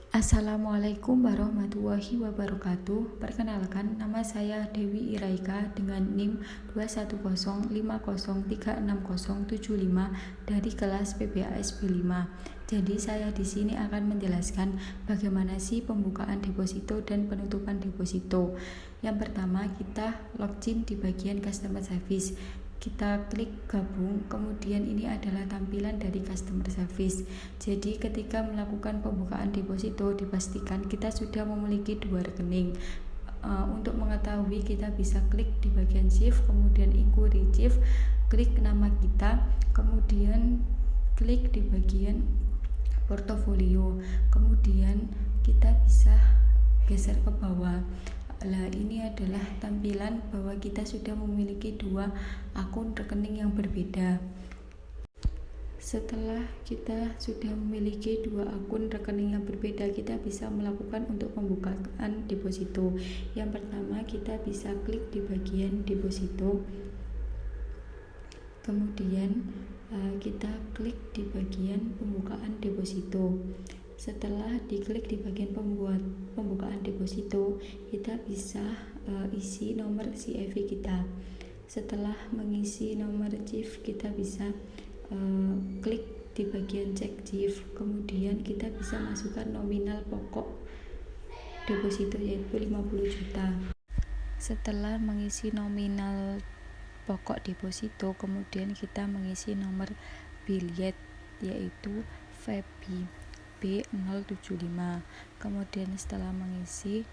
Assalamualaikum warahmatullahi wabarakatuh. Perkenalkan, nama saya Dewi Iraika dengan NIM 21050360075 dari kelas PBAS B5. Jadi saya di sini akan menjelaskan bagaimana sih pembukaan deposito dan penutupan deposito. Yang pertama, kita login di bagian customer service. Kita klik gabung, kemudian ini adalah tampilan dari customer service. Jadi ketika melakukan pembukaan deposito, dipastikan kita sudah memiliki 2 rekening. Untuk mengetahui, kita bisa klik di bagian shift, kemudian inquiry shift, klik nama kita, kemudian klik di bagian portofolio, kemudian kita bisa geser ke bawah. Ini adalah tampilan bahwa kita sudah memiliki 2 akun rekening yang berbeda. Setelah kita sudah memiliki 2 akun rekening yang berbeda, kita bisa melakukan untuk pembukaan deposito. Yang pertama, kita bisa klik di bagian deposito, kemudian kita klik di bagian pembukaan deposito. Setelah diklik di bagian pembukaan deposito, kita bisa isi nomor CIV kita. Setelah mengisi nomor CIV, kita bisa klik di bagian cek CIV. Kemudian kita bisa masukkan nominal pokok deposito yaitu 50 juta. Setelah mengisi nominal pokok deposito, kemudian kita mengisi nomor billet yaitu VB B075. Kemudian setelah mengisi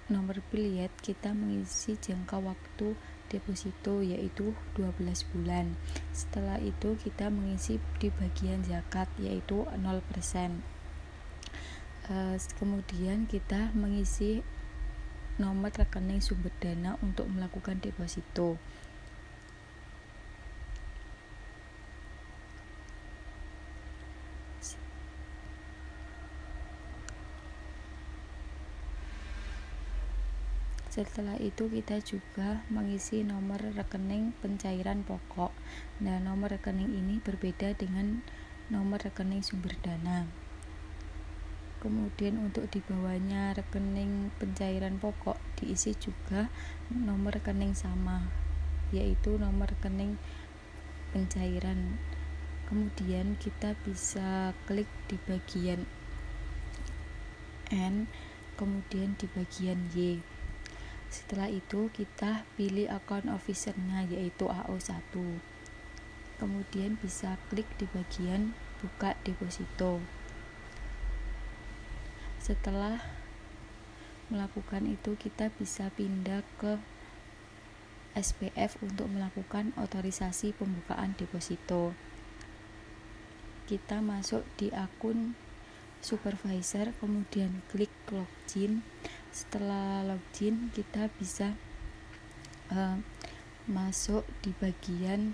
nomor billet, kita mengisi jangka waktu deposito yaitu 12 bulan. Setelah itu kita mengisi di bagian zakat yaitu 0%. Kemudian kita mengisi nomor rekening sumber dana untuk melakukan deposito. Setelah itu kita juga mengisi nomor rekening pencairan pokok. Nah, nomor rekening ini berbeda dengan nomor rekening sumber dana. Kemudian untuk di bawahnya rekening pencairan pokok diisi juga nomor rekening sama, yaitu nomor rekening pencairan. Kemudian kita bisa klik di bagian N, kemudian di bagian Y. Setelah itu kita pilih account officer-nya yaitu AO1. Kemudian bisa klik di bagian buka deposito. Setelah melakukan itu, kita bisa pindah ke SPF untuk melakukan otorisasi pembukaan deposito. Kita masuk di akun supervisor, kemudian klik login. Setelah login, kita bisa masuk di bagian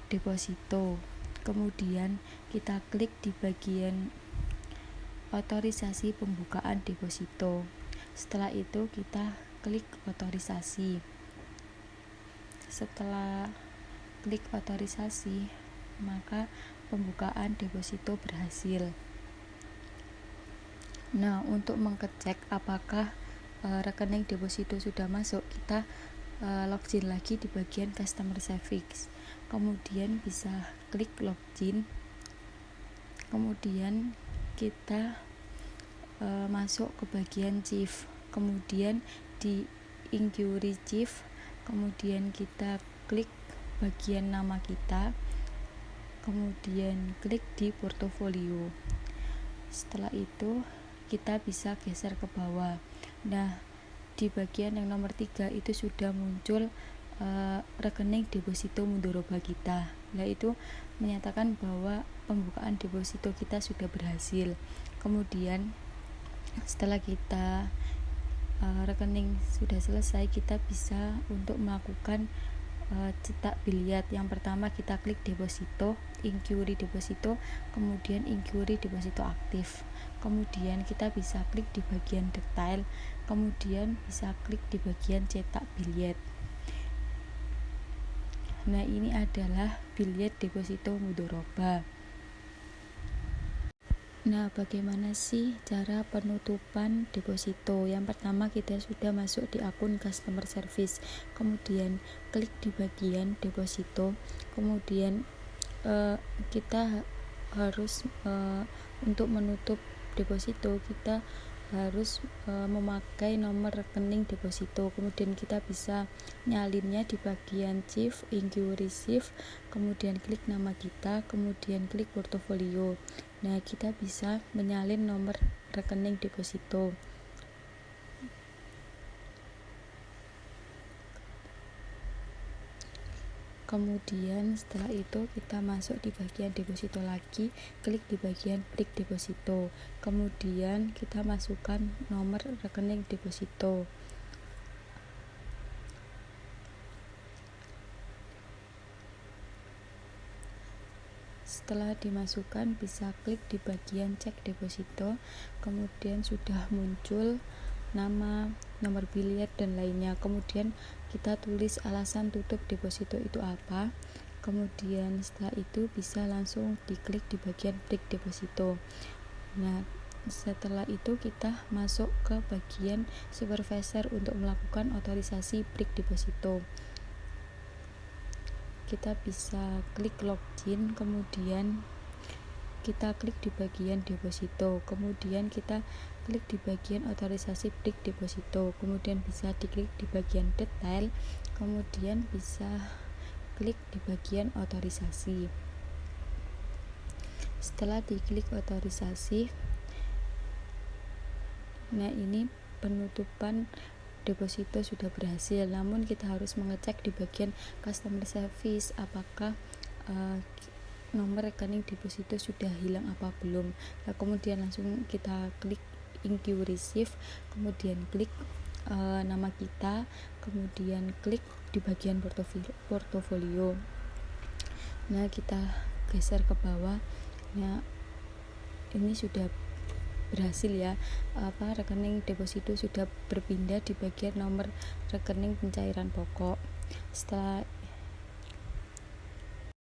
deposito. Kemudian kita klik di bagian otorisasi pembukaan deposito. Setelah itu kita klik otorisasi. Setelah klik otorisasi, maka pembukaan deposito berhasil. Nah, untuk mengecek apakah rekening deposito sudah masuk, kita login lagi di bagian customer service. Kemudian bisa klik login. Kemudian kita masuk ke bagian chief. Kemudian di inquiry chief, kemudian kita klik bagian nama kita. Kemudian klik di portofolio. Setelah itu kita bisa geser ke bawah. Nah, di bagian yang nomor 3 itu sudah muncul rekening deposito mudhoroba kita. Nah, itu menyatakan bahwa pembukaan deposito kita sudah berhasil. Kemudian setelah kita rekening sudah selesai, kita bisa untuk melakukan cetak billet. Yang pertama kita klik deposito, inquiry deposito, kemudian inquiry deposito aktif. Kemudian kita bisa klik di bagian detail, kemudian bisa klik di bagian cetak billet. Nah, ini adalah billet deposito mudhoroba. Nah, bagaimana sih cara penutupan deposito? Yang pertama, kita sudah masuk di akun customer service, kemudian klik di bagian deposito, kemudian kita harus untuk menutup deposito kita harus memakai nomor rekening deposito. Kemudian kita bisa nyalinnya di bagian chief, inquiry chief, kemudian klik nama kita, kemudian klik portofolio. Nah, kita bisa menyalin nomor rekening deposito. Kemudian setelah itu kita masuk di bagian deposito lagi, klik di bagian break deposito, kemudian kita masukkan nomor rekening deposito. Setelah dimasukkan, bisa klik di bagian cek deposito, kemudian sudah muncul nama, nomor biliet, dan lainnya. Kemudian kita tulis alasan tutup deposito itu apa. Kemudian setelah itu bisa langsung diklik di bagian break deposito. Nah, setelah itu kita masuk ke bagian supervisor untuk melakukan otorisasi break deposito. Kita bisa klik login, kemudian kita klik di bagian deposito, kemudian kita klik di bagian otorisasi break deposito, kemudian bisa diklik di bagian detail, kemudian bisa klik di bagian otorisasi. Setelah diklik otorisasi, nah ini penutupan deposito sudah berhasil. Namun kita harus mengecek di bagian customer service apakah nomor rekening deposito sudah hilang apa belum. Nah, kemudian langsung kita klik inquiry shift, kemudian klik nama kita, kemudian klik di bagian portofolio. Nah, kita geser ke bawah. Nah, ini sudah berhasil ya, rekening deposito sudah berpindah di bagian nomor rekening pencairan pokok. Setelah